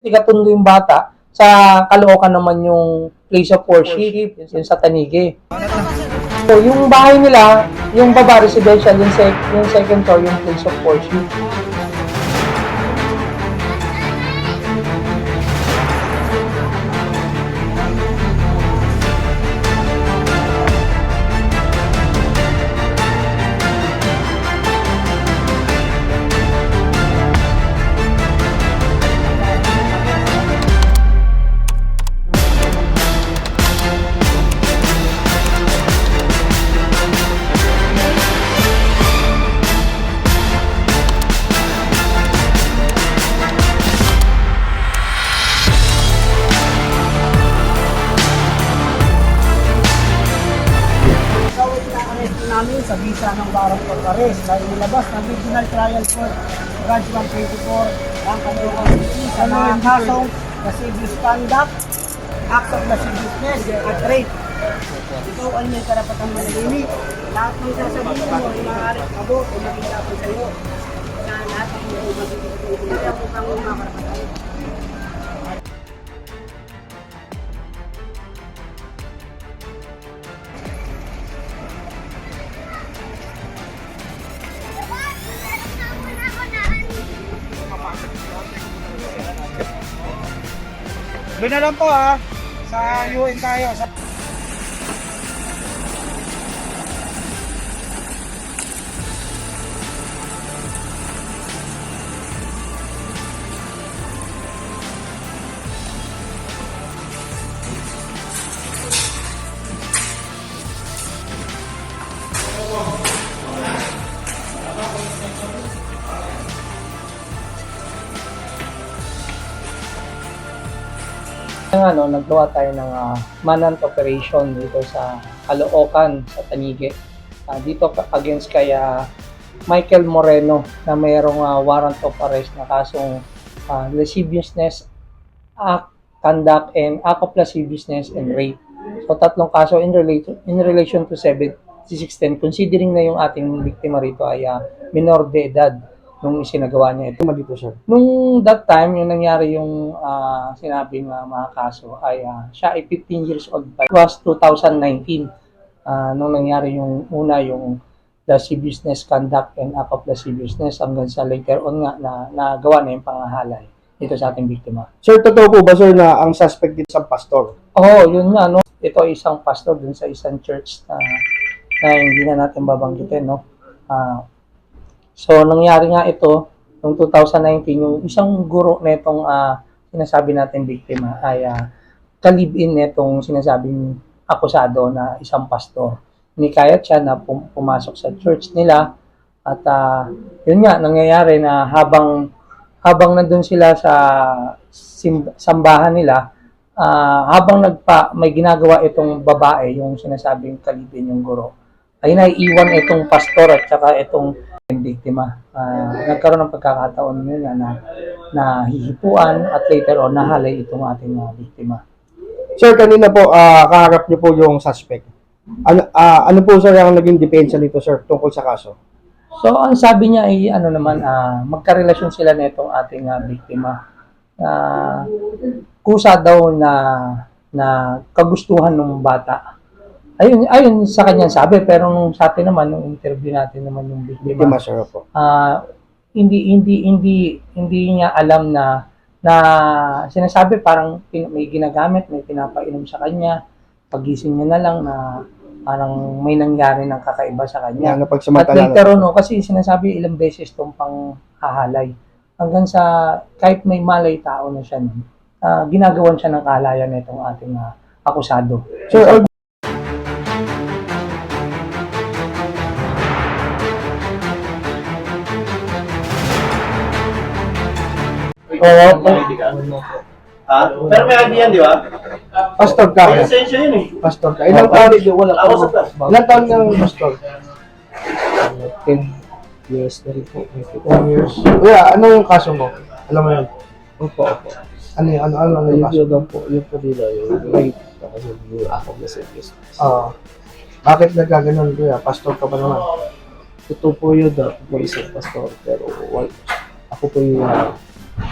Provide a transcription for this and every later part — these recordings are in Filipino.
Ikatundo yung bata, sa Caloocan naman yung place of worship, yung sa Tanigi. So, yung bahay nila, yung baba residential, yung second floor, yung place of worship. Namin sa visa ng warrant of arrest dahil nilabas ng Regional Trial Court Branch 124 ang Caloocan City sa mga kasong lascivious conduct, acts of lasciviousness at rape. Ikaw ay may karapatang manahimik. Lahat ng sasabihin mo ay maaaring abot o maging laban sa iyo. Sa lahat ng mga magiging kaya mo kang mga karapatan. Doon na lang po sa UN tayo. Naggawa tayo ng manhunt operation dito sa Caloocan, sa Tanigi. Dito against kay Michael Moreno na mayroong warrant of arrest na kasong lasciviousness, conduct, and act of lasciviousness and rape. So tatlong kaso in relation to 7610, considering na yung ating biktima rito ay minor de edad nung isinagawa niya ito. Dito, sir. Nung that time, yung nangyari yung sinabing mga kaso ay siya ay 15 years old pa. It was 2019 nung nangyari yung una yung lasciviousness conduct and act of lasciviousness hanggang sa later on nga na nagawa na yung pangahalay dito sa ating biktima. Sir, totoo po ba, sir, na ang suspect dito sa pastor? Oo, yun nga, no? Ito ay isang pastor dun sa isang church na hindi na natin babanggitin, no? So, nangyari nga ito, noong 2019, yung isang guro netong sinasabi natin biktima ay kalib-in netong sinasabing akusado na isang pastor. Nikayat siya na pumasok sa church nila at yun nga, nangyayari na habang nandun sila sa sambahan nila, habang may ginagawa itong babae, yung sinasabing kalibin yung guro, ay naiiwan itong pastor at saka itong biktima. Nagkaroon ng pagkakataon nila na hihipuan at later on nahalay itong ating biktima. Sir, kanina po, kaharap niyo po yung suspect. Ano po, sir, ang naging depensa nito, sir, tungkol sa kaso? So, ang sabi niya ay magkarelasyon sila nitong ating biktima. Kusa daw na kagustuhan ng bata. Ayun sa kanyang sabi, pero nung sa atin naman, nung interview natin naman yung biktima, sir, po. hindi niya alam na sinasabi parang may ginagamit, may pinapainom sa kanya, pagising niya na lang na parang may nangyari ng kakaiba sa kanya. At later on, kasi sinasabi ilang beses itong panghahalay. Hanggang sa kahit may malay tao na siya nun, ginagawan siya ng kahalayan nitong ating akusado. Sir, Pero may ID yan, di ba? pastor ka. May lisensya yun eh. Pastor ka. Ilang taon ng pastor? 10 years na rin po. 10 years. Kuya, ano yung kaso mo? Alam mo yun? Opo. Ano yung kaso? Yun lang po. Yung po nila, yung rape. Kasi yung ako na service. Bakit nagkaganon, kuya? Pastor ka ba naman? Ito po yun, ako po isang pastor. Pero ako po yung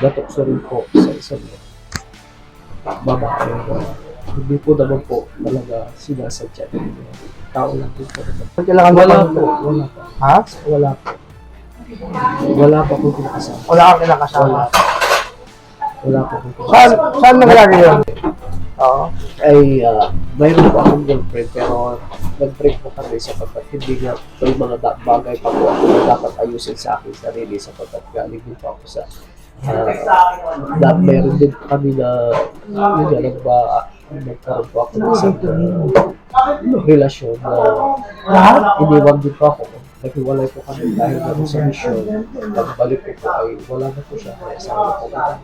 natukso rin po sa isang babae. Hindi po naman po talaga sinasadya. Tao lang din po naman. Kailangan mo Wala pa- po, wala po. Ha? Wala po. Wala pa po kinakasama. Wala kang kinakasama. Wala po po. Saan nangyari yun? Oo. Ay mayroon po akong girlfriend pero nag-break po kami sapagkat hindi nga may mga bagay pa po ako na dapat ayusin sa aking sarili sapagkat galing din po ako sa mayroon din po kami na yun nga nagkaroon po ako ng isang relasyon na iniwan din po ako. Naghiwalay po kami dahil na po sa mission. Pagbalik ko po ay wala na po siya kaya sa po kami.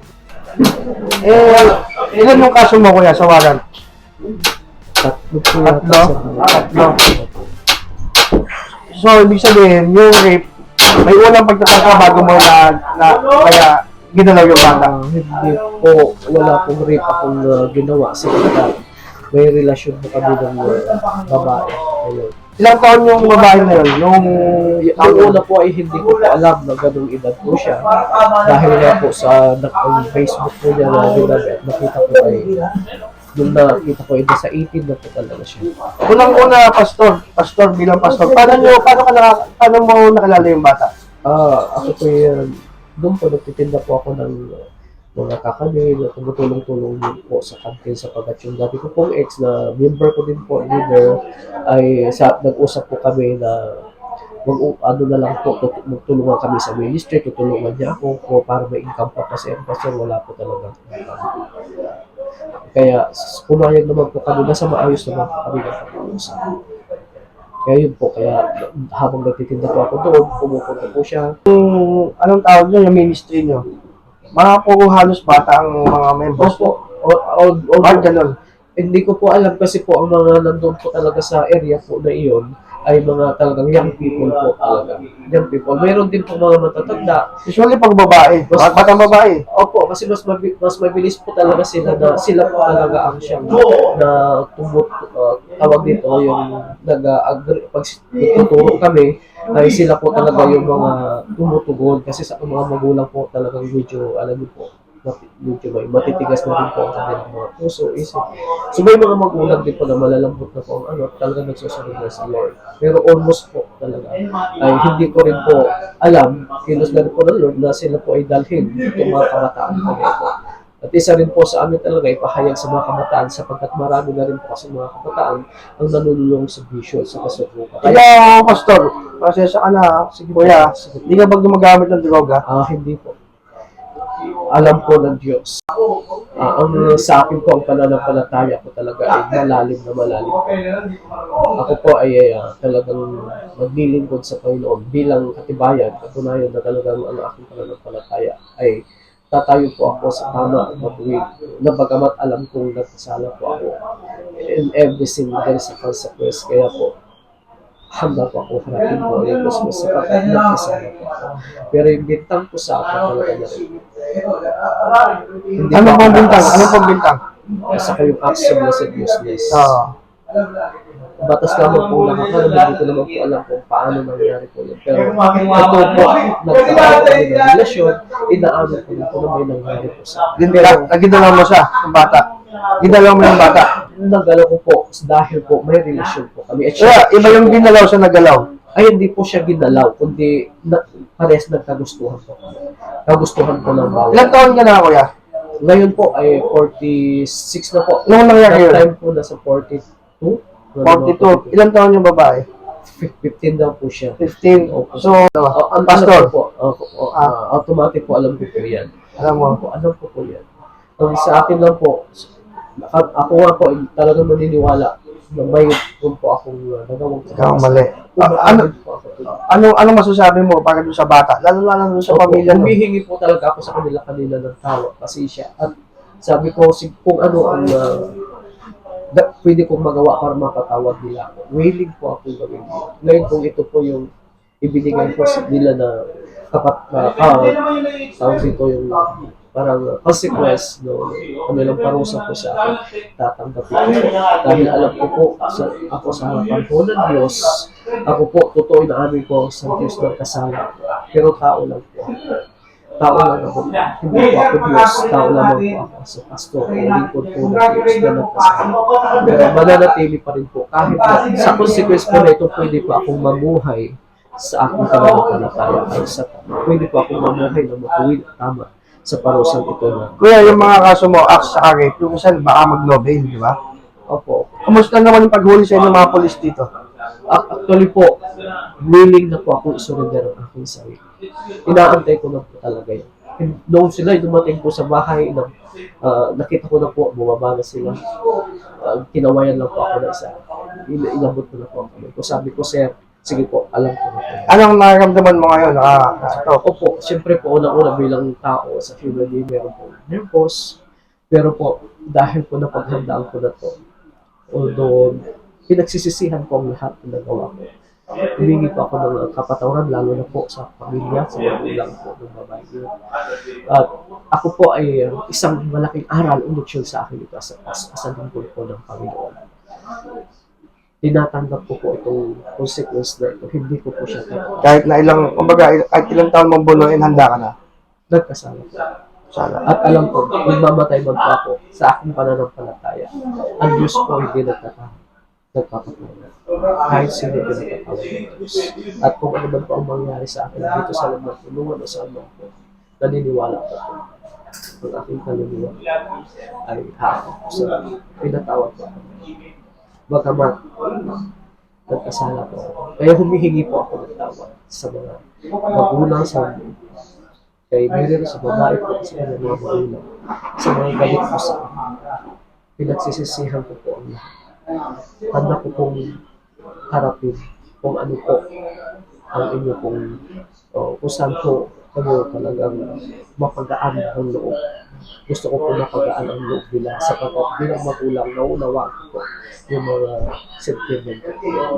Ilan yung kaso mo, kuya, sa warrant? Tatlo po Tatlo? Tatlo. So, ibig sabihin, yung rape, may unang pagkakataon bago mo na kaya ginalaw yung bata. Hindi po, wala pong rape akong ginawa sa kanya. May relasyon po kami ng babae. Ayun. Ilang taon yung babae na yun? Ang una po ay hindi ko po alam na ganung edad po siya. Dahil nga po sa Facebook po niya na ginamit, nakita ko ay nung nakita ko ay sa 18 na po talaga siya. Unang-una, pastor bilang pastor. Paano mo nakilala yung bata? Ako po yun, doon po nagtitinda po ako ng mga kakanin, tumutulong-tulong din po sa kantin sapagkat yung dati ko pong ex na member ko din po, leader, ay nag-usap po kami na ano na lang po, magtulungan kami sa ministry, tutulungan niya ako po para may income pa kasi ang pastor wala po talaga income. Kaya pumayag naman po kami, nasa maayos naman po kami ng pag-uusap. Kaya yun po, kaya habang nagtitinda po ako doon, pumupunta po siya. Anong tawag nyo yung ministry nyo? Mga po halos bata ang mga members. Opo, Ganun. hindi ko po alam kasi po ang mga nandun po talaga sa area po na iyon ay mga talagang young people po talaga. Young people. Mayroon din po mga matatanda. Usually pag babae. Batang babae. Opo, kasi mas mabilis po talaga sila na sila po talaga ang siyang na tawag dito yung pag tuturo kami ay sila po talaga yung mga tumutugon kasi sa mga magulang po talagang medyo alam niyo po medyo may matitigas na rin po ang kanilang mga puso, isip. So may mga magulang din po na malalambot na po ang talagang nagsusunod na sa Lord. Pero almost po talaga ay hindi ko rin po alam, kilos na rin po ng Lord na sila po ay dalhin itong mga kabataan na ito. At isa rin po sa amin talaga ipahayag sa mga kabataan sapagkat marami na rin po kasi mga kabataan ang nanululong sa bisyo, sa kasatukan. Kaya, pastor, pasensya ka na, sige kuya, hindi ka ba gumagamit ng droga? Hindi po. Alam po ng Diyos. Ang sa akin po, ang pananampalataya ko talaga ay malalim na malalim. Ako po ay talagang maglilingkod sa Panginoon bilang katibayan, katunayan na talagang ang aking pananampalataya ay tatayo po ako sa tama at matuwid na bagamat alam kong nagkasala po ako in every sin there is a consequence. Kaya po handa po ako harapin po ang Christmas sapagkat nagkasala po ako. Pero yung bintang po sa akin talaga na rin. Anong pang bintang? Anong pang bintang? Sa kayong acts of blessed useless. Oo. Batas lamang po nakakaroon, hindi ko naman po alam kung paano nangyari po yun. Pero ito po, nagkakaroon kami ng relasyon, inaamin ko rin po na may nangyari po sa akin. Ginalaw mo siya, yung bata. Ginalaw mo yung bata. Nagalaw ko po dahil po may relasyon po kami. At Kaya, iba yung ginalaw sa nagalaw. ay hindi po siya ginalaw, kundi pares nagkagustuhan po. Kagustuhan po ng bawat. Ilang taon ka na, kuya? Ngayon po ay 46 na po. Nung nangyari yun? That time po nasa 42. 42. Ilang taon yung babae? 15 daw po siya. 15. Opo. So, Ang pastor, po, automatic po alam ko po yan. alam mo, Alam ko po yan. Ang sa akin lang po, ako nga po talagang naniniwala na may kung po akong nagawang ikaw ang mali. Ano masasabi mo para doon sa bata? Lalo doon sa pamilya mo. Humihingi po talaga ako sa kanila ng tawa kasi siya. At sabi ko, kung ano ang pwede kong magawa para mapatawad nila ako. Willing po ako gawin nila. Ngayon kung ito po yung ibinigay ko sa nila na tawag dito yung parang consequence no kanilang parusa po sa akin, tatanggapin ko po. Dahil alam ko po, ako sa harapan po ng Diyos, ako po, totoo na amin ko sa Diyos ng kasala. Pero tao lang po. tao lang ako. Hindi po ako Diyos, tao lamang po ako as a pastor, o lingkod po ng Diyos na nagkasama. Pero mananatili pa rin po, kahit na sa consequence po na ito, pwede po akong mamuhay sa aking pananampalataya ay sa tama. Pwede po akong mamuhay na matuwid at tama sa parusang ito na. Kuya, yung mga kaso mo, acts sa rape, yung isa baka mag-Nobel, di ba? Opo. Kumusta naman yung paghuli sa inyo mga polis dito? Actually po, willing na po akong isurrender ang aking sarili. Inaantay ko na po talaga yun. Noong sila dumating po sa bahay, nakita ko na po, bumaba na sila. Kinawayan lang po ako na isa. Inabot ko na po ako. So sabi ko, sir, sige po, alam ko na po. Anong nararamdaman mo ngayon? Opo, siyempre po, unang-una bilang tao sa family, meron po nervous. Pero po, dahil po napaghandaan ko na to, although pinagsisisihan ko ang lahat ng nagawa ko. Humingi po ako ng kapatawaran, lalo na po sa pamilya, sa magulang po ng babae yun. At ako po ay isang malaking aral o leksyon sa akin ito as a lingkod po ng Panginoon. Tinatanggap ko po itong consequence na ito, hindi ko po siya tatanggap. Kahit na kahit ilang taon mong bunuin, handa ka na. Nagkasala po. Sana. At alam ko, magmamatay man po ako sa aking pananampalataya. Ang Diyos po hindi nagpapatawad. Kahit sino pinagpapawad ng Diyos. At kung ano man po ang mangyari sa akin dito sa lamang tulungan o sa aman po, naniniwala ko po. Ang aking paniniwala ay haakot ko sa pinatawad ko ako. Bagamat, nagkasala po ako. Kaya humihingi po ako ng tawad sa mga magulang sa amin. Kay meron sa babae po sa kanyang mga magulang, sa mga galit po sa akin. Pinagsisisihan ko po ang lahat. Handa ko pong harapin kung ano po ang inyo pong kung saan po kayo talagang mapagaan ang loob. Gusto ko po mapagaan ang loob nila sapagkat bilang magulang naunawaan ko po yung mga sentiment.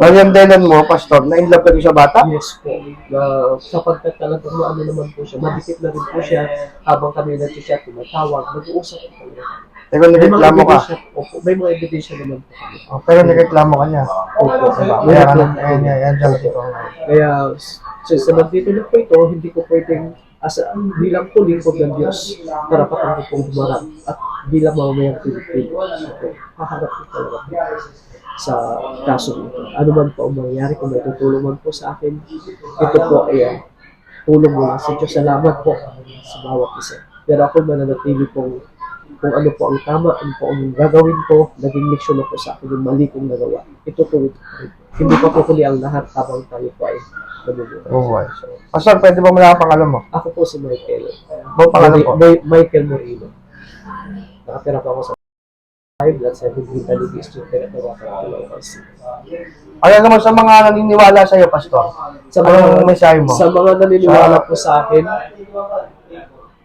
Yung dahilan mo, pastor, na-inlove ka rin sa bata? Yes po. Sapagkat talagang maano naman po siya, madikit na rin po siya habang kami nag-chat, tumatawag, nag-uusap po kami. Pero nireklamo ka. Opo, may mga ebidensya naman po kami. Pero nireklamo ka niya. Opo, Kaya ka na, yan dyan dito. Kaya, sa nandito na po ito, hindi ko pwedeng bilang po lingkod ng Diyos, karapatan ko pong humarap at bilang mamamayang Pilipino, haharap ko talaga po sa kaso ito. Ano man po ang mangyayari, kung may tutulong man po sa akin, ito po ay tulong mula sa Diyos. Salamat po sa bawat isa. Pero ako mananatili pong kung ano po ang tama, ano po ang gagawin ko, naging leksyon na po sa akin yung mali kong nagawa. Ito po, hindi pa po huli ang lahat habang tayo po ay nabubuhay. Okay. Pastor, pwede ba mula ang pangalan mo? Ako po si Michael. Ano pangalan po? Michael Moreno. Nakatira pa ako sa 5 at 7 Vita Ligue Street, Teratawa, Caloocan. Ano naman sa mga naniniwala sa iyo, pastor? Anong mensahe mo? Sa mga naniniwala po sa akin,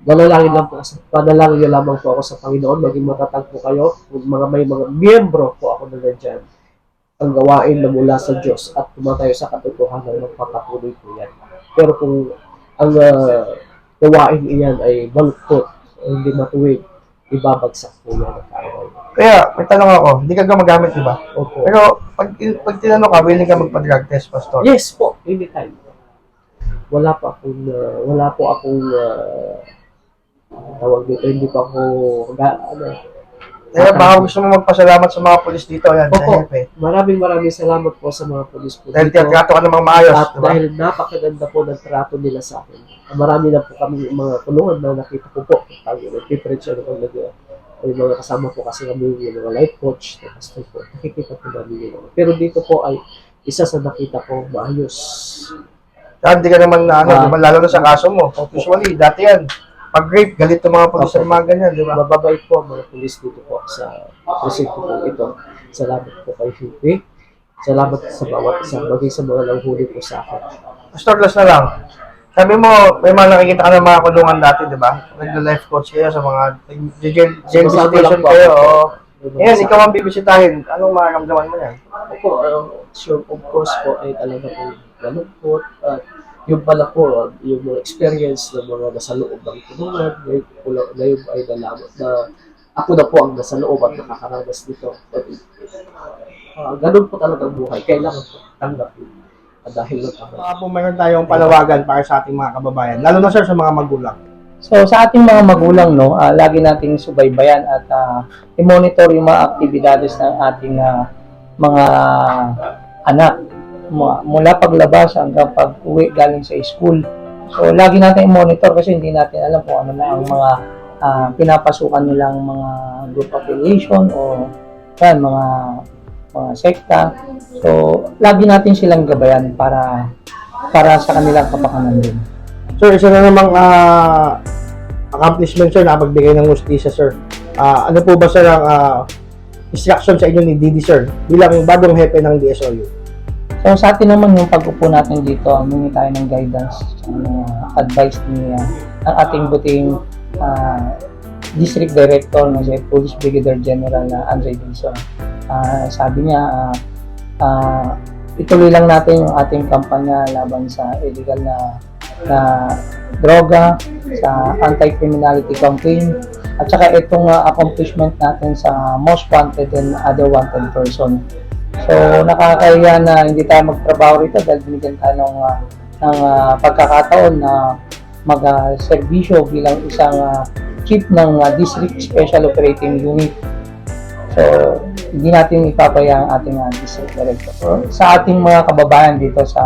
panalangin niyo lamang po ako sa Panginoon, maging matatag po kayo, may mga miyembro po ako na nandyan. Ang gawain na mula sa Diyos at tumatayo sa katotohanan, magpapatuloy po yan. Pero kung ang gawain iyan ay baluktot, hindi matuwid, ibabagsak po yan ang kaaway. Kaya, may tanong ako, hindi ka gumagamit, di ba? Opo. Pero, pag tinanong ka, willing ka magpa-drug test, pastor? Yes po, anytime. Wala po akong tawag dito, hindi pa ako Kaya baka gusto mo magpasalamat sa mga polis dito, yan, sa Opo, hepe. maraming salamat po sa mga polis po Dahil dito. tinatrato ka namang maayos, At di ba? dahil napakaganda po ng trato nila sa akin. Marami na po kami mga kulungan na nakita ko po. Nag-preach ako may mga kasama po kasi kami yung mga life coach, na pastor po. Nakikita po namin yun. Pero dito po ay isa sa nakita ko maayos. Kaya hindi ka naman di ba, lalo na sa kaso mo. Usually, dati yan, pag rape, galit yung mga polis sa mga ganyan, di ba? Mababait po ang mga polis dito po sa presinto po ito. Salamat po kay Hughie. Salamat sa bawat isa, maging sa mga nanghuli po sa akin. Pastor, last na lang. Sabi mo, may mga nakikita ka ng mga kulungan dati, di ba? Nag-life coach kayo sa mga jail Sumasama lang visitation po kayo. ako. Ngayon, ikaw ang bibisitahin. Anong makakamdaman mo yan? Ako, sure, of course po, ay talaga po malungkot. At yung pala po, yung mga experience ng mga nasa loob ng tulungan, ngayon ay nalaman na ako na po ang nasa loob at nakakaranas nito. Ganun po talaga ang buhay. Kailangan po tanggapin. Dahil lang ako. Baka po mayroon tayong panawagan para sa ating mga kababayan, lalo na sir sa mga magulang. So sa ating mga magulang, no, lagi nating subaybayan at i-monitor yung mga aktibidades ng ating mga anak mula paglabas hanggang pag-uwi galing sa school. So lagi natin i-monitor kasi hindi natin alam kung ano na ang mga pinapasukan nilang mga group affiliation o yan, mga sekta. So lagi natin silang gabayan para sa kanilang kapakanan din. Sir, isa na namang accomplishment, sir, nakapagbigay ng hustisya, sir. Ano po ba, sir, ang instruction sa inyo ni Didi, sir, bilang yung bagong hepe ng DSOU? So sa atin naman yung pag-upo natin dito, humingi tayo ng guidance advice ni ang ating buting District Director na si Police Brigadier General Andre Dizon. Sabi niya, ituloy lang natin yung ating kampanya laban sa illegal na droga, sa anti-criminality campaign, at saka itong accomplishment natin sa most wanted and other wanted person. So nakakahiya na hindi tayo magtrabaho rito dahil binigyan tayo ng pagkakataon na mag-serbisyo bilang isang chief ng District Special Operating Unit. So hindi natin ipapaya ang ating District Director. Sa ating mga kababayan dito sa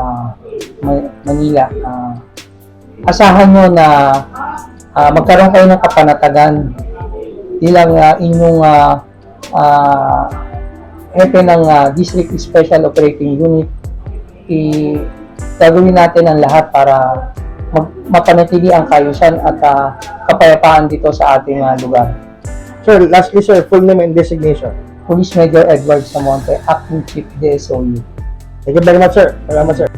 Manila, asahan nyo na magkaroon kayo ng kapanatagan bilang inyong hepe ng District Special Operating Unit. Gagawin natin ang lahat para mapanatili ang kaayusan at kapayapaan dito sa ating lugar. Sir, lastly, sir, full name and designation. Police Major Edward Samonte, Acting Chief DSOU. Thank you very much, sir. Salamat, sir.